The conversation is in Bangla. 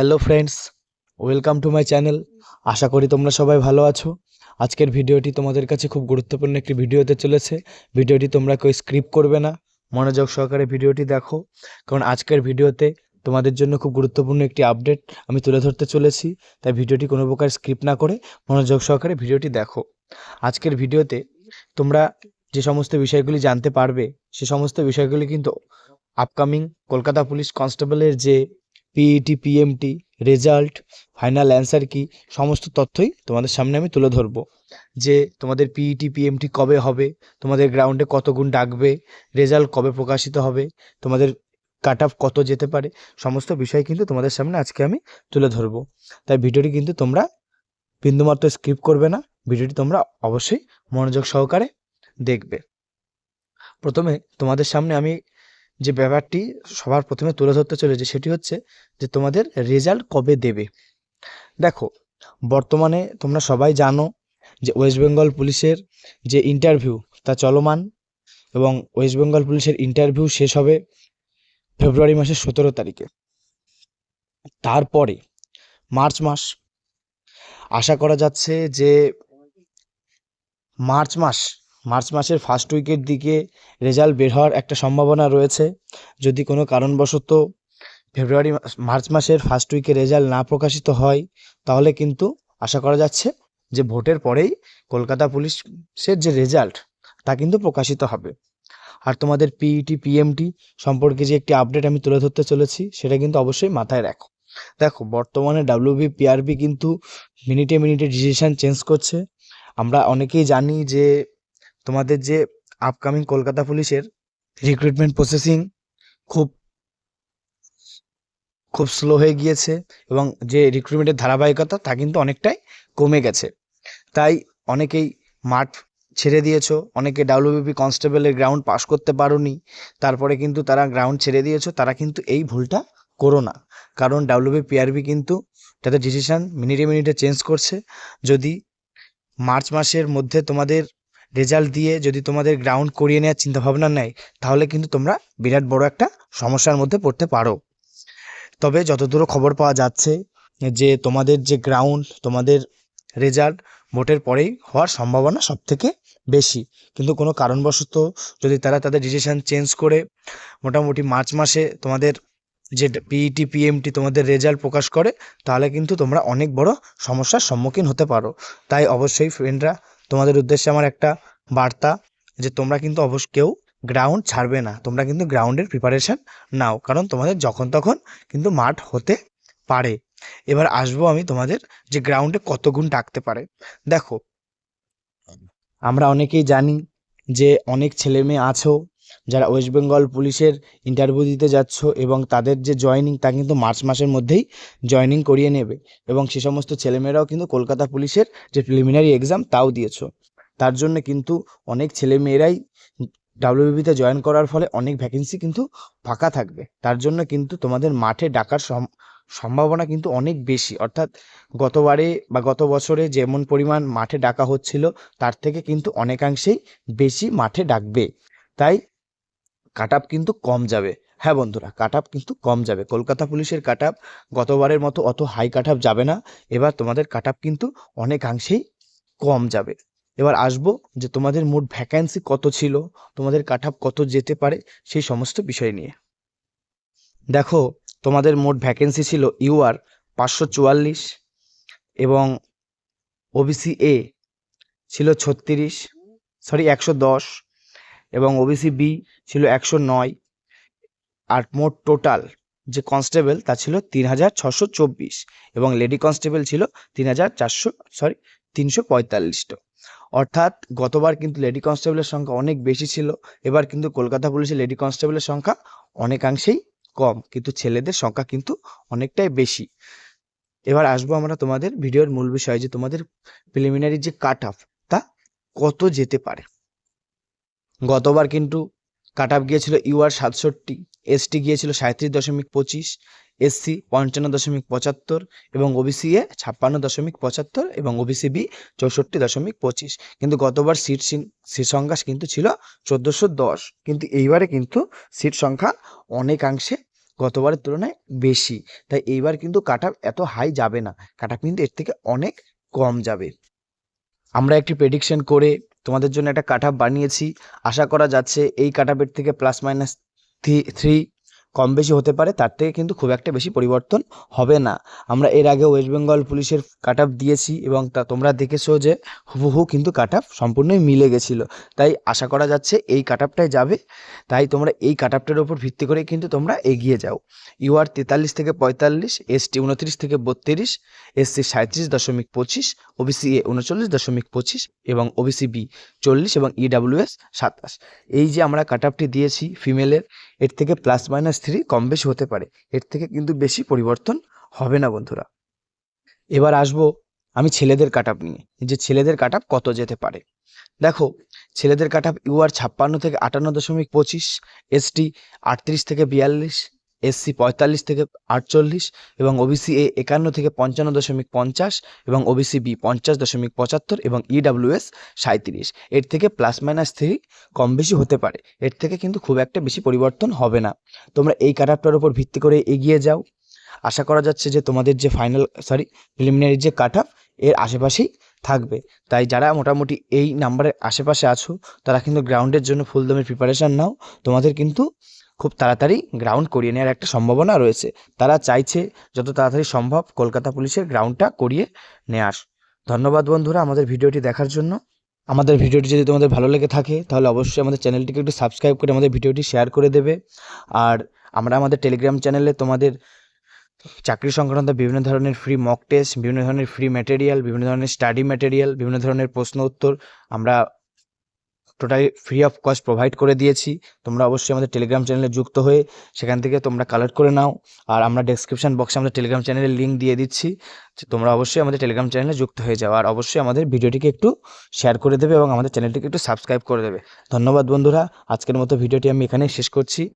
Hello friends, welcome to my channel. আশা করি তোমরা সবাই ভালো আছো। আজকের ভিডিওটি তোমাদের কাছে খুব গুরুত্বপূর্ণ একটি ভিডিও হতে চলেছে। ভিডিওটি তোমরা কেউ স্ক্রিপ করবে না, মনোযোগ সহকারে ভিডিওটি দেখো, কারণ আজকের ভিডিওতে তোমাদের জন্য খুব গুরুত্বপূর্ণ একটি আপডেট আমি তুলে ধরতে চলেছি। তাই ভিডিওটি কোনো প্রকার স্ক্রিপ না করে মনোযোগ সহকারে ভিডিওটি দেখো। আজকের ভিডিওতে তোমরা যে সমস্ত বিষয়গুলি জানতে পারবে, সে সমস্ত বিষয়গুলি কিন্তু আপকামিং কলকাতা পুলিশ কনস্টেবলের যে PET PMT result, final answer কি, সমস্ত তথ্যই তোমাদের সামনে আমি তুলে ধরবো। যে তোমাদের পিইটি পিএমটি কবে হবে, তোমাদের গ্রাউন্ডে কত গুণ ডাকবে, রেজাল্ট কবে প্রকাশিত হবে, তোমাদের কাট অফ কত যেতে পারে, সমস্ত বিষয় কিন্তু তোমাদের সামনে আজকে আমি তুলে ধরবো। তাই ভিডিওটি কিন্তু তোমরা বিন্দুমাত্র স্কিপ করবে না, ভিডিওটি তোমরা অবশ্যই মনোযোগ সহকারে দেখবে। প্রথমে তোমাদের সামনে আমি যে ব্যাপারটি সবার প্রথমে তুলে ধরতে চলেছে সেটি হচ্ছে যে তোমাদের রেজাল্ট কবে দেবে। দেখো, বর্তমানে তোমরা সবাই জানো যে ওয়েস্ট বেঙ্গল পুলিশের যে ইন্টারভিউ তা চলমান, এবং ওয়েস্ট বেঙ্গল পুলিশের ইন্টারভিউ শেষ হবে ফেব্রুয়ারি মাসের 17 তারিখে। তারপরে মার্চ মাস, আশা করা যাচ্ছে যে মার্চ মাসের ফার্স্ট উইকের দিকে রেজাল্ট বের হওয়ার একটা সম্ভাবনা রয়েছে। যদি কোনো কারণবশত মার্চ মাসের ফার্স্ট উইকে রেজাল্ট না প্রকাশিত হয়, তাহলে কিন্তু আশা করা যাচ্ছে যে ভোটের পরেই কলকাতা পুলিশের যে রেজাল্ট তা কিন্তু প্রকাশিত হবে। আর তোমাদের পিইটি পিএমটি সম্পর্কে যে একটি আপডেট আমি তুলে ধরতে চলেছি, সেটা কিন্তু অবশ্যই মাথায় রাখো। দেখো, বর্তমানে ডাব্লিউবি পিআরবি কিন্তু মিনিটে মিনিটে ডিসিশন চেঞ্জ করছে। আমরা অনেকেই জানি যে তোমাদের যে আপকামিং কলকাতা পুলিশের রিক্রুটমেন্ট প্রসেসিং খুব খুব স্লো হয়ে গিয়েছে, এবং যে রিক্রুটমেন্টের ধারাবাহিকতা তা কিন্তু অনেকটাই কমে গেছে। তাই অনেকেই মাঠ ছেড়ে দিয়েছো, অনেকে ডাব্লিউবিপি কনস্টেবলের গ্রাউন্ড পাস করতে পারোনি, তারপরে কিন্তু তারা গ্রাউন্ড ছেড়ে দিয়েছো। তারা কিন্তু এই ভুলটা করো না, কারণ ডাব্লিউবি পিআরবি কিন্তু তাদের ডিসিশন মিনিটে মিনিটে চেঞ্জ করছে। যদি মার্চ মাসের মধ্যে তোমাদের রেজাল্ট দিয়ে যদি তোমাদের গ্রাউন্ড করিয়ে নেওয়ার চিন্তাভাবনা নেয়, তাহলে কিন্তু তোমরা বিরাট বড় একটা সমস্যার মধ্যে পড়তে পারো। তবে যতদূর খবর পাওয়া যাচ্ছে যে তোমাদের যে গ্রাউন্ড, তোমাদের রেজাল্ট ভোটের পরেই হওয়ার সম্ভাবনা সবথেকে বেশি। কিন্তু কোনো কারণবশত যদি তারা তাদের ডিসিশন চেঞ্জ করে মোটামুটি মার্চ মাসে তোমাদের যে পিইটি পিএমটি তোমাদের রেজাল্ট প্রকাশ করে, তাহলে কিন্তু তোমরা অনেক বড় সমস্যার সম্মুখীন হতে পারো। তাই অবশ্যই ফ্রেন্ডরা, তোমাদের উদ্দেশ্যে আমার একটা বার্তা, যে তোমরা কিন্তু কেউ গ্রাউন্ড ছাড়বে না, তোমরা কিন্তু গ্রাউন্ডের প্রিপারেশন নাও, কারণ তোমাদের যখন তখন কিন্তু মাঠ হতে পারে। এবার আসবো আমি তোমাদের যে গ্রাউন্ডে কত গুণ ডাকতে পারে। দেখো, আমরা অনেকেই জানি যে অনেক ছেলে মেয়ে আছো যারা ওয়েস্ট বেঙ্গল পুলিশের ইন্টারভিউ দিতে যাচ্ছ, এবং তাদের যে জয়েনিং তা কিন্তু মার্চ মাসের মধ্যেই জয়েনিং করিয়ে নেবে, এবং সে সমস্ত ছেলেমেয়েরাও কিন্তু কলকাতা পুলিশের যে প্রিলিমিনারি এক্সাম তাও দিয়েছো। তার জন্য কিন্তু অনেক ছেলেমেয়েরাই ডাব্লিউবিপিতে জয়েন করার ফলে অনেক ভ্যাকেন্সি কিন্তু ফাঁকা থাকবে। তার জন্য কিন্তু তোমাদের মাঠে ডাকার সম্ভাবনা কিন্তু অনেক বেশি, অর্থাৎ গতবারে বা গত বছরে যেমন পরিমাণ মাঠে ডাকা হচ্ছিল, তার থেকে কিন্তু অনেকাংশেই বেশি মাঠে ডাকবে। তাই কাট আপ কিন্তু কম যাবে। হ্যাঁ বন্ধুরা, কাট আপ কিন্তু কম যাবে। কলকাতা পুলিশের কাট আপ গতবারের মতো অত হাই কাট আপ যাবে না। এবার তোমাদের কাট আপ কিন্তু অনেকাংশেই কম যাবে। এবার আসবো যে তোমাদের মোট ভ্যাকেন্সি কত ছিল, তোমাদের কাট আপ কত যেতে পারে, সেই সমস্ত বিষয় নিয়ে। দেখো, তোমাদের মোট ভ্যাকেন্সি ছিল ইউআর 544, এবং ওবিসি এ ছিল 110, এবং ওবিসি বি ছিল 109। আর মোট টোটাল যে কনস্টেবল তা ছিল 3624, এবং লেডি কনস্টেবল ছিল 345। অর্থাৎ গতবার কিন্তু লেডি কনস্টেবলের সংখ্যা অনেক বেশি ছিল, এবার কিন্তু কলকাতা পুলিশের লেডি কনস্টেবলের সংখ্যা অনেকাংশেই কম, কিন্তু ছেলেদের সংখ্যা কিন্তু অনেকটাই বেশি। এবার আসবো আমরা তোমাদের ভিডিওর মূল বিষয়, যে তোমাদের প্রিলিমিনারি যে কাট অফ তা কত যেতে পারে। গতবার কিন্তু কাট অফ গিয়েছিল ইউআর 67, এসটি গিয়েছিল 37.25, এসসি 55.75, এবং ওবিসি এ 56.75, এবং ওবিসি বি 64.25। কিন্তু গতবার সিট সংখ্যা কিন্তু ছিল 1410, কিন্তু এইবারে কিন্তু সিট সংখ্যা অনেকাংশে গতবারের তুলনায় বেশি। তাই এইবার কিন্তু কাট অফ এত হাই যাবে না, কাট অফ কিন্তু এর থেকে অনেক কম যাবে। আমরা একটি প্রেডিকশন করে তোমাদের জন্য একটা কাট অফ বানিয়েছি। আশা করা যাচ্ছে এই কাট অফের থেকে প্লাস মাইনাস 3 কম বেশি হতে পারে, তার থেকে কিন্তু খুব একটা বেশি পরিবর্তন হবে না। আমরা এর আগে ওয়েস্ট বেঙ্গল পুলিশের কাট অফ দিয়েছি এবং তা তোমরা দেখেছো যে হুবহু কিন্তু কাট অফ সম্পূর্ণই মিলে গেছিলো। তাই আশা করা যাচ্ছে এই কাট অফটাই যাবে। তাই তোমরা এই কাট অফটার উপর ভিত্তি করে কিন্তু তোমরা এগিয়ে যাও। ইউআর 43 থেকে 45, এসটি 29 থেকে 32, এসসি 37.25, ওবিসি এ 39.25 এবং ওবিসি বি 40 এবং ইডাব্লিউএস 27। এই যে আমরা কাট অফটি দিয়েছি ফিমেলের, এর থেকে প্লাস মাইনাস 3 কম বেশি হতে পারে, এর থেকে কিন্তু বেশি পরিবর্তন হবে না বন্ধুরা। এবার আসবো আমি ছেলেদের কাট অফ নিয়ে, যে ছেলেদের কাট অফ কত যেতে পারে। দেখো, ছেলেদের কাট অফ ইউআর 56 থেকে 58.25, এসটি 38 থেকে 42, এসসি 45 থেকে 48 এবং ওবিসি এ 51 থেকে 55.50 এবং ওবিসি বি 50.75 এবং ইডাব্লিউএস 37। এর থেকে প্লাস মাইনাস 3 কম বেশি হতে পারে, এর থেকে কিন্তু খুব একটা বেশি পরিবর্তন হবে না। তোমরা এই কাট অফটার উপর ভিত্তি করে এগিয়ে যাও। আশা করা যাচ্ছে যে তোমাদের যে প্রিলিমিনারি যে কাট অফ এর আশেপাশেই থাকবে। তাই যারা মোটামুটি এই নাম্বারের আশেপাশে আছো তারা কিন্তু গ্রাউন্ডের জন্য ফুল দমের প্রিপারেশান নাও। তোমাদের কিন্তু খুব তাড়াতাড়ি গ্রাউন্ড করিয়ে নেওয়ার একটা সম্ভাবনা রয়েছে। তারা চাইছে যত তাড়াতাড়ি সম্ভব কলকাতা পুলিশের গ্রাউন্ডটা করিয়ে নেওয়ার। ধন্যবাদ বন্ধুরা আমাদের ভিডিওটি দেখার জন্য। আমাদের ভিডিওটি যদি তোমাদের ভালো লেগে থাকে তাহলে অবশ্যই আমাদের চ্যানেলটিকে একটু সাবস্ক্রাইব করে আমাদের ভিডিওটি শেয়ার করে দেবে। আর আমরা আমাদের টেলিগ্রাম চ্যানেলে তোমাদের চাকরি সংক্রান্ত বিভিন্ন ধরনের ফ্রি মক টেস্ট, বিভিন্ন ধরনের ফ্রি ম্যাটেরিয়াল, বিভিন্ন ধরনের স্টাডি ম্যাটেরিয়াল, বিভিন্ন ধরনের প্রশ্ন উত্তর আমরা totally free of cost provide করে দিয়েছি। তোমরা অবশ্যই আমাদের টেলিগ্রাম চ্যানেলে যুক্ত হয়ে সেখান থেকে তোমরা কালেক্ট করে নাও। আর আমরা ডেসক্রিপশন বক্সে আমাদের টেলিগ্রাম চ্যানেলের লিঙ্ক দিয়ে দিচ্ছি, তোমরা অবশ্যই আমাদের টেলিগ্রাম চ্যানেলে যুক্ত হয়ে যাও। আর অবশ্যই আমাদের ভিডিওটিকে একটু শেয়ার করে দেবে এবং আমাদের চ্যানেলটিকে একটু সাবস্ক্রাইব করে দেবে। ধন্যবাদ বন্ধুরা, আজকের মতো ভিডিওটি আমি এখানেই শেষ করছি।